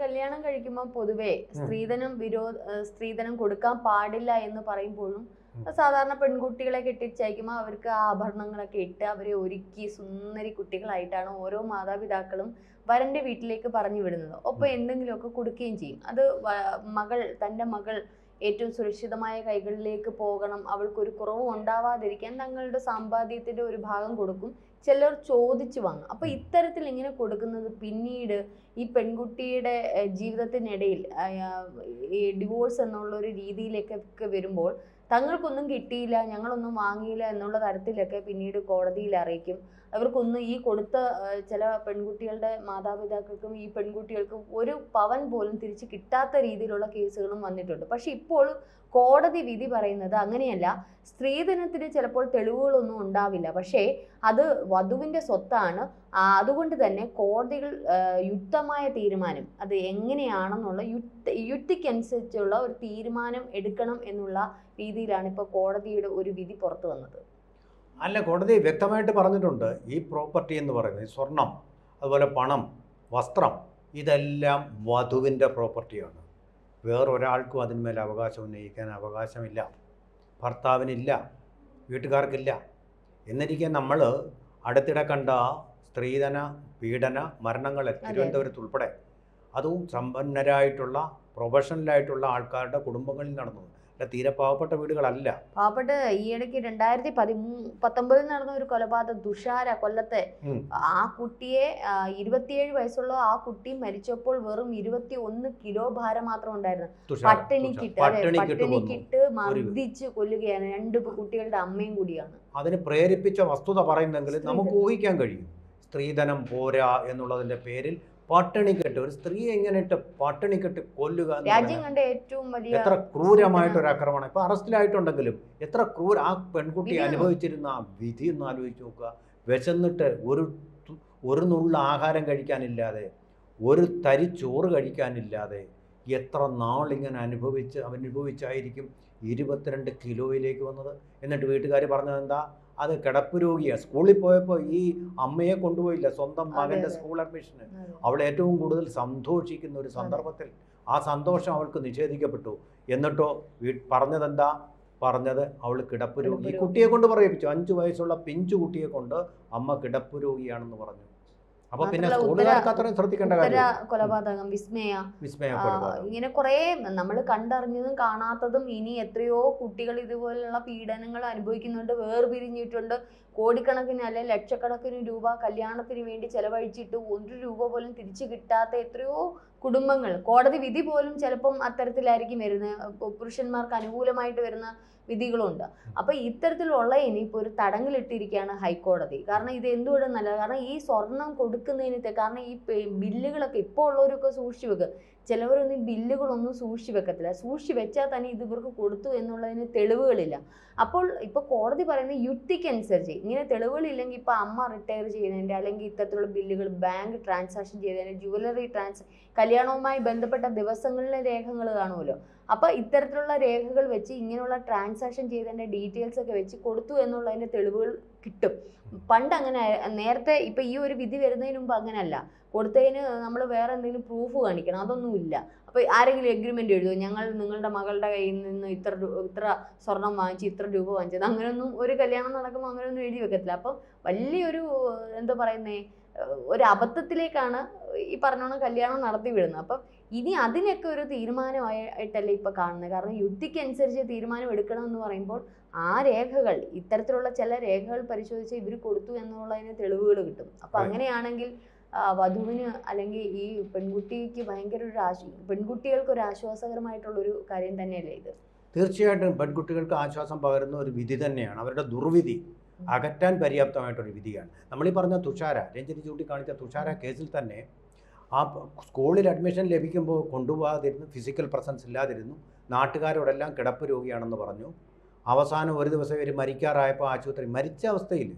കല്യാണം കഴിക്കുമ്പോൾ പൊതുവെ സ്ത്രീധനം കൊടുക്കാൻ പാടില്ല എന്ന് പറയുമ്പോഴും സാധാരണ പെൺകുട്ടികളെ കെട്ടിച്ചയക്കുമ്പോൾ അവർക്ക് ആഭരണങ്ങളൊക്കെ ഇട്ട് അവരെ ഒരുക്കി സുന്ദരി കുട്ടികളായിട്ടാണ് ഓരോ മാതാപിതാക്കളും വരന്റെ വീട്ടിലേക്ക് പറഞ്ഞു വിടുന്നത്. ഒപ്പം എന്തെങ്കിലുമൊക്കെ കൊടുക്കുകയും ചെയ്യും. അത് തൻ്റെ മകൾ ഏറ്റവും സുരക്ഷിതമായ കൈകളിലേക്ക് പോകണം, അവൾക്കൊരു കുറവും ഉണ്ടാവാതിരിക്കാൻ തങ്ങളുടെ സമ്പാദ്യത്തിന്റെ ഒരു ഭാഗം കൊടുക്കും, ചിലർ ചോദിച്ചു വാങ്ങും. അപ്പൊ ഇത്തരത്തിൽ ഇങ്ങനെ കൊടുക്കുന്നത് പിന്നീട് ഈ പെൺകുട്ടിയുടെ ജീവിതത്തിനിടയിൽ ഈ ഡിവോഴ്സ് എന്നുള്ള ഒരു രീതിയിലേക്കൊക്കെ വരുമ്പോൾ തങ്ങൾക്കൊന്നും കിട്ടിയില്ല, ഞങ്ങളൊന്നും വാങ്ങിയില്ല എന്നുള്ള തരത്തിലൊക്കെ പിന്നീട് കോടതിയിൽ അറിയിക്കും. അവർക്കൊന്നും ഈ കൊടുത്ത ചില പെൺകുട്ടികളുടെ മാതാപിതാക്കൾക്കും ഈ പെൺകുട്ടികൾക്കും ഒരു പവൻ പോലും തിരിച്ച് കിട്ടാത്ത രീതിയിലുള്ള കേസുകളും വന്നിട്ടുണ്ട്. പക്ഷെ ഇപ്പോൾ കോടതി വിധി പറയുന്നത് അങ്ങനെയല്ല. സ്ത്രീധനത്തിന് ചിലപ്പോൾ തെളിവുകളൊന്നും ഉണ്ടാവില്ല, പക്ഷേ അത് വധുവിന്റെ സ്വത്താണ്. അതുകൊണ്ട് തന്നെ കോടതികൾ യുക്തമായ തീരുമാനം, അത് എങ്ങനെയാണെന്നുള്ള യുക്തിക്കനുസരിച്ചുള്ള ഒരു തീരുമാനം എടുക്കണം എന്നുള്ള രീതിയിലാണ് ഇപ്പോൾ കോടതിയുടെ ഒരു വിധി പുറത്തു വന്നത്. അല്ല, കോടതി വ്യക്തമായിട്ട് പറഞ്ഞിട്ടുണ്ട്, ഈ പ്രോപ്പർട്ടി എന്ന് പറയുന്നത് സ്വർണം, അതുപോലെ പണം, വസ്ത്രം, ഇതെല്ലാം വധുവിൻ്റെ പ്രോപ്പർട്ടിയാണ്. വേറൊരാൾക്കും അതിന്മേൽ അവകാശം ഉന്നയിക്കാൻ അവകാശമില്ല, ഭർത്താവിനില്ല, വീട്ടുകാർക്കില്ല. എന്നിരിക്കെ നമ്മൾ അടുത്തിടെ കണ്ട സ്ത്രീധന പീഡന മരണങ്ങൾ തിരുവനന്തപുരത്ത് ഉൾപ്പെടെ അതും സമ്പന്നരായിട്ടുള്ള പ്രൊഫഷണലായിട്ടുള്ള ആൾക്കാരുടെ കുടുംബങ്ങളിൽ നടന്നു. തീരെ പാവപ്പെട്ട വീടുകളല്ല. പാവപ്പെട്ട ഈ ഇടയ്ക്ക് 2019 നടന്ന ഒരു കൊലപാതകം, തുഷാര കൊല്ലത്തെ ആ കുട്ടിയെ 27 വയസ്സുള്ള ആ കുട്ടി മരിച്ചപ്പോൾ വെറും 21 കിലോ ഭാരം മാത്രം ഉണ്ടായിരുന്നു. പട്ടിണിക്കിട്ട് മർദ്ദിച്ച് കൊല്ലുകയാണ്. 2 കുട്ടികളുടെ അമ്മയും കൂടിയാണ്. അതിന് പ്രേരിപ്പിച്ച വസ്തുത പറയുന്നെങ്കിൽ നമുക്ക് ഊഹിക്കാൻ കഴിയും. സ്ത്രീധനം പോരാ എന്നുള്ളതിന്റെ പേരിൽ പട്ടിണിക്കെട്ട് ഒരു സ്ത്രീയെ എങ്ങനെ പട്ടിണിക്കെട്ട് കൊല്ലുക, രാജ്യം കണ്ട ഏറ്റവും വലിയ എത്ര ക്രൂരമായിട്ടൊരു ആക്രമണം. ഇപ്പൊ അറസ്റ്റിലായിട്ടുണ്ടെങ്കിലും എത്ര ആ പെൺകുട്ടി അനുഭവിച്ചിരുന്ന ആ വിധി ഒന്ന് ആലോചിച്ച് നോക്കുക. വിശന്നിട്ട് ഒരു നുള്ള ആഹാരം കഴിക്കാനില്ലാതെ, ഒരു തരി ചോറ് കഴിക്കാനില്ലാതെ എത്ര നാളിങ്ങനെ അനുഭവിച്ചായിരിക്കും 22 കിലോയിലേക്ക് വന്നത്. എന്നിട്ട് വീട്ടുകാർ പറഞ്ഞത് എന്താ? അത് കിടപ്പ് രോഗിയാണ്. സ്കൂളിൽ പോയപ്പോൾ ഈ അമ്മയെ കൊണ്ടുപോയില്ല, സ്വന്തം മകൻ്റെ സ്കൂൾ അഡ്മിഷന്. അവൾ ഏറ്റവും കൂടുതൽ സന്തോഷിക്കുന്ന ഒരു സന്ദർഭത്തിൽ ആ സന്തോഷം അവൾക്ക് നിഷേധിക്കപ്പെട്ടു. എന്നിട്ടോ പറഞ്ഞതെന്താ? പറഞ്ഞത് അവൾ കിടപ്പ് രോഗി. കുട്ടിയെ കൊണ്ട് പറയിപ്പിച്ചു. 5 വയസ്സുള്ള പിഞ്ചു കുട്ടിയെ കൊണ്ട് അമ്മ കിടപ്പ് രോഗിയാണെന്ന് പറഞ്ഞു. അപ്പൊ പിന്നെ സ്കൂളുകാർക്ക് അത്രയും ശ്രദ്ധിക്കേണ്ട കാര്യം. കൊലപാതകം, വിസ്മയ ഇങ്ങനെ കുറെ നമ്മൾ കണ്ടറിഞ്ഞതും കാണാത്തതും ഇനി എത്രയോ കുട്ടികൾ ഇതുപോലുള്ള പീഡനങ്ങൾ അനുഭവിക്കുന്നുണ്ട്, വേർപിരിഞ്ഞിട്ടുണ്ട്. കോടിക്കണക്കിന് അല്ലെ ലക്ഷക്കണക്കിന് രൂപ കല്യാണത്തിന് വേണ്ടി ചെലവഴിച്ചിട്ട് 1 രൂപ പോലും തിരിച്ചു കിട്ടാത്ത എത്രയോ കുടുംബങ്ങൾ. കോടതി വിധി പോലും ചിലപ്പം അത്തരത്തിലായിരിക്കും വരുന്നത്, പുരുഷന്മാർക്ക് അനുകൂലമായിട്ട് വരുന്ന വിധികളുണ്ട്. അപ്പൊ ഇത്തരത്തിലുള്ള ഇനിയിപ്പോൾ ഒരു തടങ്കലിട്ടിരിക്കുകയാണ് ഹൈക്കോടതി. കാരണം ഇത് എന്തുകൊണ്ടും നല്ലത്. കാരണം ഈ സ്വർണം കൊടുക്കുന്നതിന് കാരണം ഈ ബില്ലുകളൊക്കെ ഇപ്പോൾ ഉള്ളവരൊക്കെ സൂക്ഷിച്ചു വെക്കുക. ചിലവരൊന്നും ബില്ലുകളൊന്നും സൂക്ഷിച്ചു വെക്കത്തില്ല. സൂക്ഷിച്ചു വെച്ചാൽ തന്നെ ഇത് ഇവർക്ക് കൊടുത്തു എന്നുള്ളതിന് തെളിവുകളില്ല. അപ്പോൾ ഇപ്പൊ കോടതി പറയുന്ന യുക്തിക്കനുസരിച്ച് ഇങ്ങനെ തെളിവുകളില്ലെങ്കിൽ ഇപ്പൊ അമ്മ റിട്ടയർ ചെയ്യുന്നതിന്റെ അല്ലെങ്കിൽ ഇത്തരത്തിലുള്ള ബില്ലുകൾ, ബാങ്ക് ട്രാൻസാക്ഷൻ ചെയ്തതിന്റെ, ജുവലറി കല്യാണവുമായി ബന്ധപ്പെട്ട ദിവസങ്ങളിലെ രേഖകൾ കാണുമല്ലോ. അപ്പൊ ഇത്തരത്തിലുള്ള രേഖകൾ വെച്ച് ഇങ്ങനെയുള്ള ട്രാൻസാക്ഷൻ ചെയ്തതിന്റെ ഡീറ്റെയിൽസ് ഒക്കെ വെച്ച് കൊടുത്തു എന്നുള്ളതിന്റെ തെളിവുകൾ കിട്ടും. പണ്ട് അങ്ങനെ, നേരത്തെ ഇപ്പൊ ഈ ഒരു വിധി വരുന്നതിന് മുമ്പ് അങ്ങനെയല്ല. കൊടുത്തതിന് നമ്മൾ വേറെ എന്തെങ്കിലും പ്രൂഫ് കാണിക്കണം, അതൊന്നുമില്ല. അപ്പൊ ആരെങ്കിലും എഗ്രിമെന്റ് എഴുതുമോ, ഞങ്ങൾ നിങ്ങളുടെ മകളുടെ കയ്യിൽ നിന്ന് ഇത്ര സ്വർണം വാങ്ങിച്ച് ഇത്ര രൂപ വാങ്ങിച്ചത്, അങ്ങനെയൊന്നും ഒരു കല്യാണം നടക്കുമ്പോൾ അങ്ങനെയൊന്നും എഴുതി വെക്കത്തില്ല. അപ്പം വലിയൊരു എന്താ പറയുന്നേ, ഒരു അബദ്ധത്തിലേക്കാണ് ഈ പറഞ്ഞോണം കല്യാണം നടത്തി വിടുന്നത്. അപ്പം ഇനി അതിനൊക്കെ ഒരു തീരുമാനമായിട്ടല്ലേ ഇപ്പൊ കാണുന്നത്. കാരണം യുക്തിക്കനുസരിച്ച് തീരുമാനം എടുക്കണമെന്ന് പറയുമ്പോൾ ആ രേഖകൾ, ഇത്തരത്തിലുള്ള ചില രേഖകൾ പരിശോധിച്ച് ഇവർ കൊടുത്തു എന്നുള്ളതിന് തെളിവുകൾ കിട്ടും. അപ്പൊ അങ്ങനെയാണെങ്കിൽ വധുവിന് അല്ലെങ്കിൽ ഈ പെൺകുട്ടിക്ക് ഭയങ്കര പെൺകുട്ടികൾക്ക് ഒരു ആശ്വാസകരമായിട്ടുള്ളൊരു കാര്യം തന്നെയല്ലേ ഇത്. തീർച്ചയായിട്ടും പെൺകുട്ടികൾക്ക് ആശ്വാസം പകരുന്ന ഒരു വിധി തന്നെയാണ്. അവരുടെ ദുർവിധി അകറ്റാൻ പര്യാപ്തമായിട്ടൊരു വിധിയാണ്. നമ്മളീ പറഞ്ഞ തുഷാര, രഞ്ജിനി ചൂണ്ടിക്കാണിച്ച തുഷാര കേസിൽ തന്നെ ആ സ്കൂളിൽ അഡ്മിഷൻ ലഭിക്കുമ്പോൾ കൊണ്ടുപോകാതിരുന്നു, ഫിസിക്കൽ പ്രസൻസ് ഇല്ലാതിരുന്നു, നാട്ടുകാരോടെല്ലാം കിടപ്പ് രോഗിയാണെന്ന് പറഞ്ഞു. അവസാനം ഒരു ദിവസം ഇവർ മരിക്കാറായപ്പോൾ ആശുപത്രി, മരിച്ച അവസ്ഥയിൽ,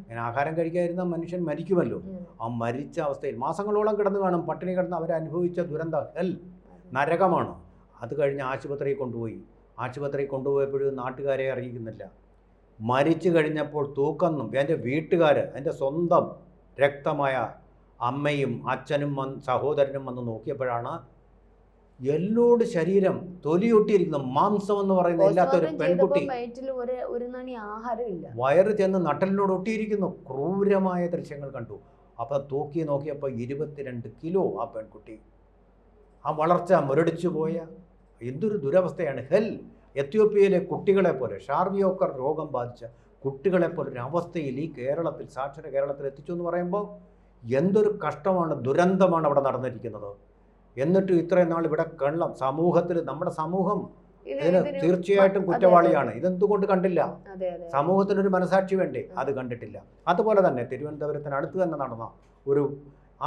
ഞാൻ ആഹാരം കഴിക്കാതിരുന്ന മനുഷ്യൻ മരിക്കുമല്ലോ, ആ മരിച്ച അവസ്ഥയിൽ മാസങ്ങളോളം കിടന്നു കാണും. പട്ടിണി കിടന്ന് അവരനുഭവിച്ച ദുരന്തം നരകമാണ്. അത് കഴിഞ്ഞ് ആശുപത്രിയിൽ കൊണ്ടുപോയി. ആശുപത്രിയിൽ കൊണ്ടുപോയപ്പോഴും നാട്ടുകാരെ അറിയിക്കുന്നില്ല. മരിച്ചു കഴിഞ്ഞപ്പോൾ തൂക്കം എൻ്റെ വീട്ടുകാർ, എൻ്റെ സ്വന്തം രക്തമായ അമ്മയും അച്ഛനും സഹോദരനും വന്ന് നോക്കിയപ്പോഴാണ് എല്ലോട് ശരീരം തൊലിയൊട്ടിയിരിക്കുന്ന മാംസം എന്ന് പറയുന്ന ഇല്ലാത്തൊരു പെൺകുട്ടി വയറ് ചെന്ന് നട്ടലിനോട് ഒട്ടിയിരിക്കുന്നു. ക്രൂരമായ ദൃശ്യങ്ങൾ കണ്ടു. അപ്പം നോക്കിയപ്പോൾ 22 കിലോ ആ പെൺകുട്ടി. ആ വളർച്ച മുരടിച്ചു പോയ എന്തൊരു ദുരവസ്ഥയാണ്. എത്യോപ്യയിലെ കുട്ടികളെ പോലെ ഷാർവിയോക്കർ രോഗം ബാധിച്ച കുട്ടികളെ പോലെ ഒരു അവസ്ഥയിൽ ഈ കേരളത്തിൽ, സാക്ഷര കേരളത്തിൽ എത്തിച്ചു എന്ന് പറയുമ്പോൾ എന്തൊരു കഷ്ടമാണ്, ദുരന്തമാണ് അവിടെ നടന്നിരിക്കുന്നത്. എന്നിട്ടും ഇത്രയും നാൾ ഇവിടെ സമൂഹത്തിൽ, നമ്മുടെ സമൂഹം ഇതിന് തീർച്ചയായിട്ടും കുറ്റവാളിയാണ്. ഇതെന്തുകൊണ്ട് കണ്ടില്ല? സമൂഹത്തിനൊരു മനസാക്ഷി വേണ്ടേ? അത് കണ്ടിട്ടില്ല. അതുപോലെ തന്നെ തിരുവനന്തപുരത്തിന് അടുത്ത് തന്നെ നടന്ന ഒരു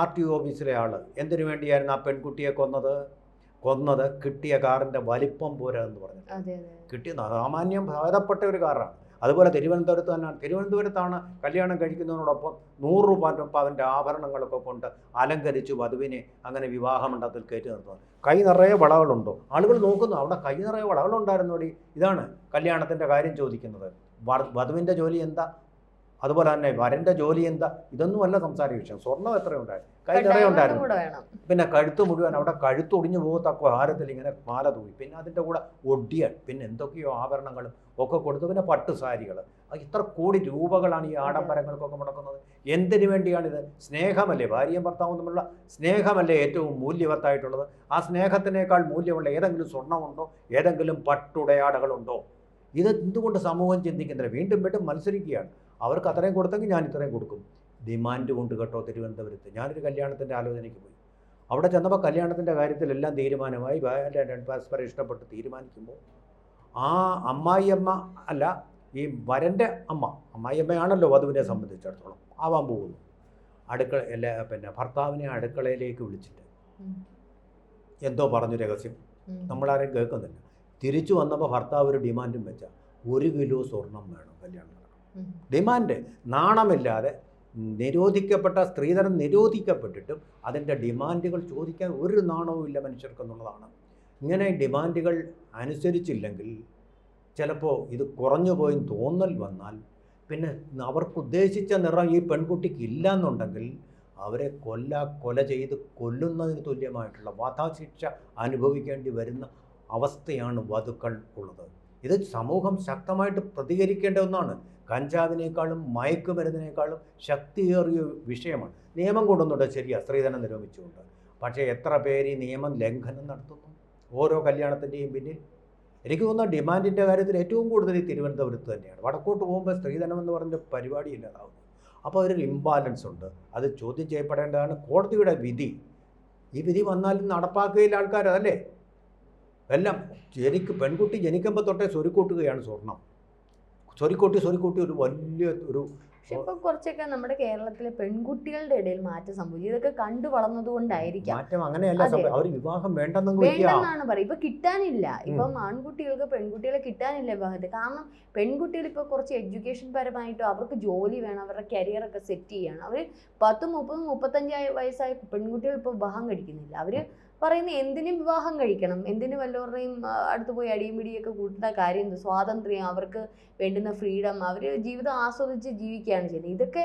RTO ഓഫീസിലെ ആള് എന്തിനു വേണ്ടിയായിരുന്നു ആ പെൺകുട്ടിയെ കൊന്നത്? കിട്ടിയ കാറിന്റെ വലിപ്പം പോരാ എന്ന് പറഞ്ഞു. കിട്ടിയ സാമാന്യം ഭേദപ്പെട്ട ഒരു കാറാണ്. അതുപോലെ തിരുവനന്തപുരത്താണ് കല്യാണം കഴിക്കുന്നതിനോടൊപ്പം 100 രൂപ അവൻ്റെ ആഭരണങ്ങളൊക്കെ കൊണ്ട് അലങ്കരിച്ചു വധുവിനെ അങ്ങനെ വിവാഹമണ്ഡപത്തിൽ കയറ്റി നിർത്തുന്നത്. കൈ നിറയെ വളകളുണ്ടോ? ആളുകൾ നോക്കുന്നു, അവിടെ കൈ നിറയെ വളകളുണ്ടായിരുന്നോടി. ഇതാണ് കല്യാണത്തിൻ്റെ കാര്യം ചോദിക്കുന്നത്. വധുവിൻ്റെ ജോലി എന്താ? അതുപോലെ തന്നെ വരൻ്റെ ജോലി എന്താ? ഇതൊന്നുമല്ല സംസാര വിഷയം. സ്വർണ്ണം എത്രയുണ്ടായിരുന്നു? കൈ നിറയെ ഉണ്ടായിരുന്നു. പിന്നെ കഴുത്ത് മുഴുവൻ, അവിടെ കഴുത്തൊടിഞ്ഞു പോകത്തക്ക ഹാരത്തിൽ ഇങ്ങനെ മാല തൂങ്ങി. പിന്നെ അതിൻ്റെ കൂടെ ഒടിയൻ, പിന്നെ എന്തൊക്കെയോ ആഭരണങ്ങളും ഒക്കെ കൊടുത്തു. പിന്നെ പട്ടുസാരികൾ. ഇത്ര കോടി രൂപകളാണ് ഈ ആഡംബരങ്ങൾക്കൊക്കെ മുടക്കുന്നത്. എന്തിനു വേണ്ടിയാണിത്? സ്നേഹമല്ലേ? ഭാര്യയും ഭർത്താവും തമ്മിലുള്ള സ്നേഹമല്ലേ ഏറ്റവും മൂല്യവത്തായിട്ടുള്ളത്? ആ സ്നേഹത്തിനേക്കാൾ മൂല്യമുള്ള ഏതെങ്കിലും സ്വർണ്ണമുണ്ടോ? ഏതെങ്കിലും പട്ടുടയാടകളുണ്ടോ? ഇത് എന്തുകൊണ്ട് സമൂഹം ചിന്തിക്കുന്നില്ല? വീണ്ടും മത്സരിക്കുകയാണ്. അവർക്ക് അത്രയും കൊടുത്തെങ്കിൽ ഞാൻ ഇത്രയും കൊടുക്കും. ഡിമാൻഡ് കൊണ്ട് കേട്ടോ. തിരുവനന്തപുരത്ത് ഞാനൊരു കല്യാണത്തിൻ്റെ ആലോചനയ്ക്ക് പോയി. അവിടെ ചെന്നപ്പോൾ കല്യാണത്തിൻ്റെ കാര്യത്തിലെല്ലാം തീരുമാനമായി. പരസ്പരം ഇഷ്ടപ്പെട്ട് തീരുമാനിക്കുമ്പോൾ ആ അമ്മായിയമ്മ അല്ല, ഈ വരൻ്റെ അമ്മായിയമ്മയാണല്ലോ വധുവിനെ സംബന്ധിച്ചിടത്തോളം ആവാൻ പോകുന്നു. പിന്നെ ഭർത്താവിനെ അടുക്കളയിലേക്ക് വിളിച്ചിട്ട് എന്തോ പറഞ്ഞു രഹസ്യം. നമ്മളാരെയും കേൾക്കുന്നില്ല. തിരിച്ചു വന്നപ്പോൾ ഭർത്താവ് ഒരു ഡിമാൻഡും വെച്ച 1 കിലോ സ്വർണം വേണം കല്യാണം നടക്കണം. ഡിമാൻഡ്. നാണമില്ലാതെ നിരോധിക്കപ്പെട്ട സ്ത്രീധനം നിരോധിക്കപ്പെട്ടിട്ടും അതിൻ്റെ ഡിമാൻഡുകൾ ചോദിക്കാൻ ഒരു നാണവും ഇല്ല മനുഷ്യർക്കെന്നുള്ളതാണ്. ഇങ്ങനെ ഡിമാൻഡുകൾ അനുസരിച്ചില്ലെങ്കിൽ ചിലപ്പോൾ ഇത് കുറഞ്ഞു പോയി തോന്നൽ വന്നാൽ പിന്നെ അവർക്ക് ഉദ്ദേശിച്ച നിറം ഈ പെൺകുട്ടിക്ക് ഇല്ല എന്നുണ്ടെങ്കിൽ അവരെ കൊല ചെയ്ത് കൊല്ലുന്നതിന് തുല്യമായിട്ടുള്ള വധശിക്ഷ അനുഭവിക്കേണ്ടി വരുന്ന അവസ്ഥയാണ് വധുക്കൾ ഉള്ളത്. ഇത് സമൂഹം ശക്തമായിട്ട് പ്രതികരിക്കേണ്ട ഒന്നാണ്. കഞ്ചാവിനേക്കാളും മയക്കുമരുന്നിനേക്കാളും ശക്തിയേറിയ വിഷയമാണ്. നിയമം കൊണ്ടുവന്നുണ്ട്, ശരിയാ, സ്ത്രീധനം നിരോധിച്ചുകൊണ്ട്. പക്ഷേ എത്ര പേര് ഈ നിയമം ലംഘനം നടത്തുന്നു ഓരോ കല്യാണത്തിൻ്റെയും പിന്നിൽ? എനിക്ക് തോന്നുന്ന ഡിമാൻഡിൻ്റെ കാര്യത്തിൽ ഏറ്റവും കൂടുതൽ ഈ തിരുവനന്തപുരത്ത് തന്നെയാണ്. വടക്കോട്ട് പോകുമ്പോൾ സ്ത്രീധനം എന്ന് പറഞ്ഞ പരിപാടി ഇല്ലാതാവുന്നു. അപ്പോൾ ഒരു ഇംബാലൻസ് ഉണ്ട്. അത് ചോദ്യം ചെയ്യപ്പെടേണ്ടതാണ്. കോടതിയുടെ വിധി, ഈ വിധി വന്നാലും നടപ്പാക്കുകയില്ല ആൾക്കാർ, അതല്ലേ? എല്ലാം പെൺകുട്ടി ജനിക്കുമ്പോൾ തൊട്ടേ സ്വരുക്കൂട്ടുകയാണ് സ്വർണം. സ്വരുക്കൂട്ടി ഒരു വലിയ ഒരു. പക്ഷെ ഇപ്പൊ കുറച്ചൊക്കെ നമ്മുടെ കേരളത്തിലെ പെൺകുട്ടികളുടെ ഇടയിൽ മാറ്റം സംഭവിച്ചു. ഇതൊക്കെ കണ്ടു വളർന്നതുകൊണ്ടായിരിക്കാം മാറ്റം. അങ്ങനെയല്ല, അവർ വിവാഹം വേണ്ടെന്നാണ് പറയുക. ഇപ്പൊ കിട്ടാനില്ല. ഇപ്പം ആൺകുട്ടികൾക്ക് പെൺകുട്ടികളെ കിട്ടാനില്ല വിവാഹത്തിൽ. കാരണം പെൺകുട്ടികൾ ഇപ്പൊ കുറച്ച് എഡ്യൂക്കേഷൻ പരമായിട്ടും അവർക്ക് ജോലി വേണം, അവരുടെ കരിയറൊക്കെ സെറ്റ് ചെയ്യണം. അവർ 10, 30, 35 വയസ്സായ പെൺകുട്ടികൾ ഇപ്പൊ വിവാഹം കഴിക്കുന്നില്ല. അവര് പറയുന്നത് എന്തിനും വിവാഹം കഴിക്കണം, എന്തിനു വല്ലവരുടെയും അടുത്ത് പോയി അടിയും പിടിയൊക്കെ കൂട്ടുന്ന കാര്യം എന്ത്? സ്വാതന്ത്ര്യം, അവർക്ക് വേണ്ടുന്ന ഫ്രീഡം, അവർ ജീവിതം ആസ്വദിച്ച് ജീവിക്കുകയാണ് ചെയ്യുന്നത്. ഇതൊക്കെ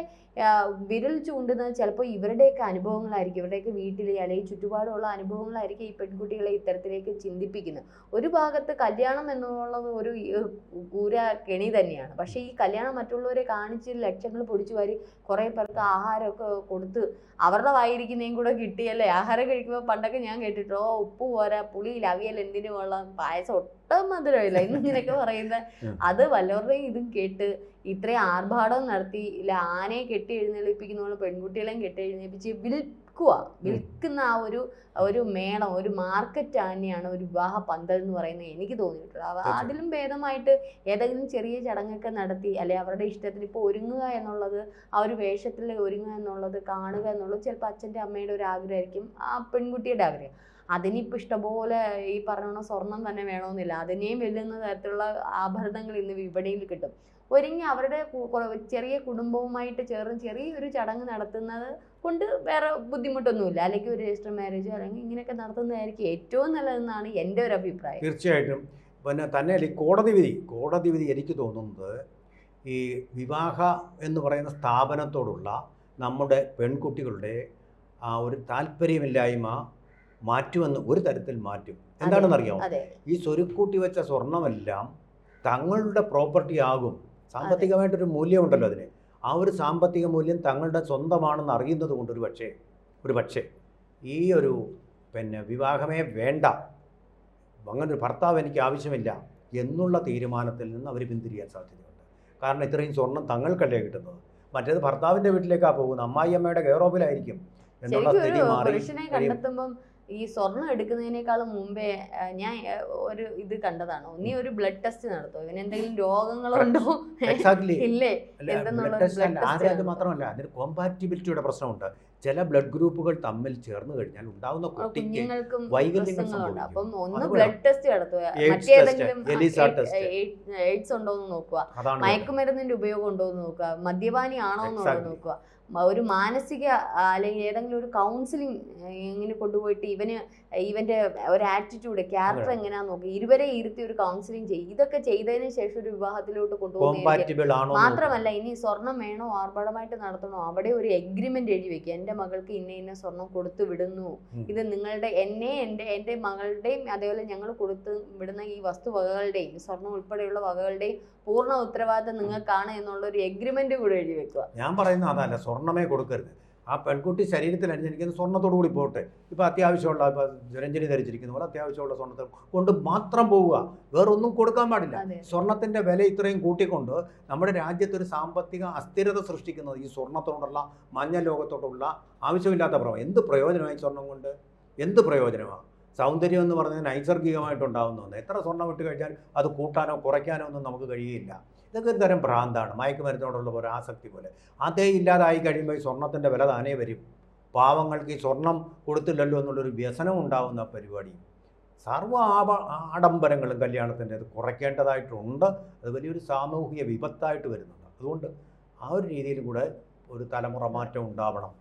വിരൽ ചൂണ്ടുന്നത് ചിലപ്പോൾ ഇവരുടെയൊക്കെ അനുഭവങ്ങളായിരിക്കും, ഇവരുടെയൊക്കെ വീട്ടിലെ അല്ലെങ്കിൽ ചുറ്റുപാടുള്ള അനുഭവങ്ങളായിരിക്കും ഈ പെൺകുട്ടികളെ ഇത്തരത്തിലേക്ക് ചിന്തിപ്പിക്കുന്നത്. ഒരു ഭാഗത്ത് കല്യാണം എന്നുള്ളത് ഒരു കൂര കെണി തന്നെയാണ്. പക്ഷേ ഈ കല്യാണം മറ്റുള്ളവരെ കാണിച്ച് ലക്ഷങ്ങൾ പൊടിച്ചു വാരി കുറേ പേർക്ക് ആഹാരമൊക്കെ കൊടുത്ത് അവരുടെ വായിരിക്കുന്നതും കൂടെ കിട്ടിയല്ലേ. ആഹാരം കഴിക്കുമ്പോൾ പണ്ടൊക്കെ ഞാൻ കേട്ടിട്ടോ, ഉപ്പ് പോരാ, പുളിയില്ല, അവിയൽ എന്തിനു വെള്ളം, പായസം ഒട്ടും മധുരമില്ല ഇങ്ങനെയൊക്കെ പറയുന്നത്. അത് വല്ലവരുടെയും ഇതും കേട്ട് ഇത്രയും ആർഭാടം നടത്തി ഇല്ല ആനയെ കെട്ടി എഴുന്നേൽപ്പിക്കുന്ന പോലെ പെൺകുട്ടികളെയും കെട്ടി എഴുന്നേൽപ്പിച്ച് വിൽക്കുന്ന ആ ഒരു മേളം, ഒരു മാർക്കറ്റ് തന്നെയാണ് ഒരു വിവാഹ പന്തൽ എന്ന് പറയുന്നത് എനിക്ക് തോന്നിയിട്ടുള്ളത്. അതിലും ഭേദമായിട്ട് ഏതെങ്കിലും ചെറിയ ചടങ്ങൊക്കെ നടത്തി അല്ലെ അവരുടെ ഇഷ്ടത്തിന് ഇപ്പോൾ ഒരുങ്ങുക എന്നുള്ളത്, ആ ഒരു വേഷത്തിൽ ഒരുങ്ങുക എന്നുള്ളത്, കാണുക എന്നുള്ളത് ചിലപ്പോൾ അച്ഛൻ്റെ അമ്മയുടെ ഒരു ആഗ്രഹമായിരിക്കും, ആ പെൺകുട്ടിയുടെ ആഗ്രഹം. അതിനിപ്പോൾ ഇഷ്ടംപോലെ ഈ പറഞ്ഞ സ്വർണം തന്നെ വേണമെന്നില്ല. അതിനെയും വെല്ലുന്ന തരത്തിലുള്ള ആഭരണങ്ങൾ ഇന്ന് വിപണിയിൽ കിട്ടും. ഒരുങ്ങി അവരുടെ ചെറിയ കുടുംബവുമായിട്ട് ചേർന്ന് ചെറിയൊരു ചടങ്ങ് നടത്തുന്നത് കൊണ്ട് വേറെ ബുദ്ധിമുട്ടൊന്നുമില്ല. അല്ലെങ്കിൽ ഒരു രജിസ്റ്റർ മാരേജോ അല്ലെങ്കിൽ ഇങ്ങനെയൊക്കെ നടത്തുന്നതായിരിക്കും ഏറ്റവും നല്ലതെന്നാണ് എൻ്റെ ഒരു അഭിപ്രായം. തീർച്ചയായിട്ടും. പിന്നെ തന്നെ കോടതി വിധി എനിക്ക് തോന്നുന്നത് ഈ വിവാഹ എന്ന് പറയുന്ന സ്ഥാപനത്തോടുള്ള നമ്മുടെ പെൺകുട്ടികളുടെ ആ ഒരു താല്പര്യമില്ലായ്മ മാറ്റുമെന്ന് ഒരു തരത്തിൽ മാറ്റും. എന്താണെന്നറിയാമോ? ഈ സ്വരുക്കൂട്ടി വെച്ച സ്വർണമെല്ലാം തങ്ങളുടെ പ്രോപ്പർട്ടി ആകും. സാമ്പത്തികമായിട്ടൊരു മൂല്യമുണ്ടല്ലോ അതിന്. ആ ഒരു സാമ്പത്തിക മൂല്യം തങ്ങളുടെ സ്വന്തമാണെന്ന് അറിയുന്നത് കൊണ്ട് ഒരു പക്ഷേ ഈ ഒരു വിവാഹമേ വേണ്ട, അങ്ങനൊരു ഭർത്താവ് എനിക്ക് ആവശ്യമില്ല എന്നുള്ള തീരുമാനത്തിൽ നിന്ന് അവർ പിന്തിരിയാൻ സാധ്യതയുണ്ട്. കാരണം ഇത്രയും സ്വർണം തങ്ങൾക്കല്ലേ കിട്ടുന്നത്. മറ്റേത് ഭർത്താവിൻ്റെ വീട്ടിലേക്കാണ് പോകുന്നത്, അമ്മായിയമ്മയുടെ കെയർ ഓഫിലായിരിക്കും എന്നുള്ള സ്ഥിതി മാറി. കണ്ടെത്തുമ്പം ഈ സ്വർണം എടുക്കുന്നതിനേക്കാളും മുമ്പേ ഞാൻ ഒരു ഇത് കണ്ടതാണ്, നീ ഒരു ബ്ലഡ് ടെസ്റ്റ് നടത്തും, ഇവന് എന്തെങ്കിലും രോഗങ്ങളുണ്ടോ ഇല്ലേ അത് മാത്രമല്ല, അതിന് കോമ്പാറ്റിബിലിറ്റിയുടെ പ്രശ്നമുണ്ട്. ചില ബ്ലഡ് ഗ്രൂപ്പുകൾ തമ്മിൽ ചേർന്ന് കഴിഞ്ഞാൽ ഉണ്ടാവുന്ന കുട്ടിക്ക് വൈകല്യങ്ങൾ സംഭവിക്കും. അപ്പം ഒന്ന് ബ്ലഡ് ടെസ്റ്റ് നടത്തുക, മറ്റേതെങ്കിലും എയ്ഡ്സ് ഉണ്ടോ എന്ന് നോക്കുക, മയക്കുമരുന്നിന്റെ ഉപയോഗം ഉണ്ടോ എന്ന് നോക്കുക, മദ്യപാനി ആണോ എന്നുള്ളത് നോക്കുക, ഒരു മാനസിക അല്ലെങ്കിൽ ഏതെങ്കിലും ഒരു കൗൺസിലിംഗ് ഇങ്ങനെ കൊണ്ടുപോയിട്ട് ഇവന്റെ ഒരു ആറ്റിറ്റ്യൂഡ് ക്യാരക്ടർ എങ്ങനെയാന്ന് നോക്കുക, ഇരുവരെ ഇരുത്തി ഒരു കൗൺസിലിംഗ് ചെയ്യും. ഇതൊക്കെ ചെയ്തതിന് ശേഷം ഒരു വിവാഹത്തിലോട്ട് കൊണ്ടുപോകുന്നത്. മാത്രമല്ല, ഇനി സ്വർണം വേണോ ആർഭാടമായിട്ട് നടത്തണോ, അവിടെ ഒരു എഗ്രിമെന്റ് എഴുതി വെക്കുക, എന്റെ മകൾക്ക് ഇന്ന സ്വർണം കൊടുത്തു വിടുന്നു, ഇത് നിങ്ങളുടെ എന്റെ മകളുടെയും അതേപോലെ ഞങ്ങൾ കൊടുത്തു വിടുന്ന ഈ വസ്തുവകകളുടെയും സ്വർണം ഉൾപ്പെടെയുള്ള വകകളുടെയും പൂർണ്ണ ഉത്തരവാദിത്തം നിങ്ങൾക്കാണ് എന്നുള്ള ഒരു എഗ്രിമെന്റ് കൂടെ എഴുതി വെക്കുക. ഞാൻ പറയുന്നത് അതല്ല, സ്വർണ്ണമേ കൊടുക്കരുത്. ആ പെൺകുട്ടി ശരീരത്തിൽ അണിഞ്ഞിരിക്കുന്ന സ്വർണ്ണത്തോടു കൂടി പോട്ടെ. ഇപ്പോൾ അത്യാവശ്യമുള്ള, ഇപ്പോൾ രഞ്ജനി ധരിച്ചിരിക്കുന്ന പോലെ അത്യാവശ്യമുള്ള സ്വർണ്ണത്തെ കൊണ്ട് മാത്രം പോവുക, വേറൊന്നും കൊടുക്കാൻ പാടില്ല. സ്വർണത്തിൻ്റെ വില ഇത്രയും കൂട്ടിക്കൊണ്ട് നമ്മുടെ രാജ്യത്തൊരു സാമ്പത്തിക അസ്ഥിരത സൃഷ്ടിക്കുന്നത് ഈ സ്വർണ്ണത്തോടുള്ള മഞ്ഞ ലോകത്തോടുള്ള ആവശ്യമില്ലാത്ത പ്രഭാവം. എന്ത് പ്രയോജനമായി സ്വർണം കൊണ്ട്? എന്ത് പ്രയോജനമാണ്? സൗന്ദര്യം എന്ന് പറഞ്ഞാൽ നൈസർഗികമായിട്ടുണ്ടാകുന്ന എത്ര സ്വർണ്ണം ഇട്ട് കഴിഞ്ഞാൽ അത് കൂട്ടാനോ കുറയ്ക്കാനോ ഒന്നും നമുക്ക് കഴിയില്ല. ഇതൊക്കെ ഒരു തരം ഭ്രാന്താണ്, മയക്കുമരുന്നോടുള്ള ഒരു ആസക്തി പോലെ. അതേ ഇല്ലാതായി കഴിയുമ്പോൾ ഈ സ്വർണ്ണത്തിൻ്റെ വില താനേ വരും. പാവങ്ങൾക്ക് ഈ സ്വർണം കൊടുത്തില്ലല്ലോ എന്നുള്ളൊരു വ്യസനം ഉണ്ടാകുന്ന പരിപാടി. സർവ്വ ആഡംബരങ്ങളും കല്യാണത്തിൻ്റെ അത് കുറയ്ക്കേണ്ടതായിട്ടുണ്ട്. അത് വലിയൊരു സാമൂഹിക വിപത്തായിട്ട് വരുന്നുണ്ട്. അതുകൊണ്ട് ആ ഒരു രീതിയിൽ കൂടെ ഒരു തലമുറ മാറ്റം ഉണ്ടാവണം.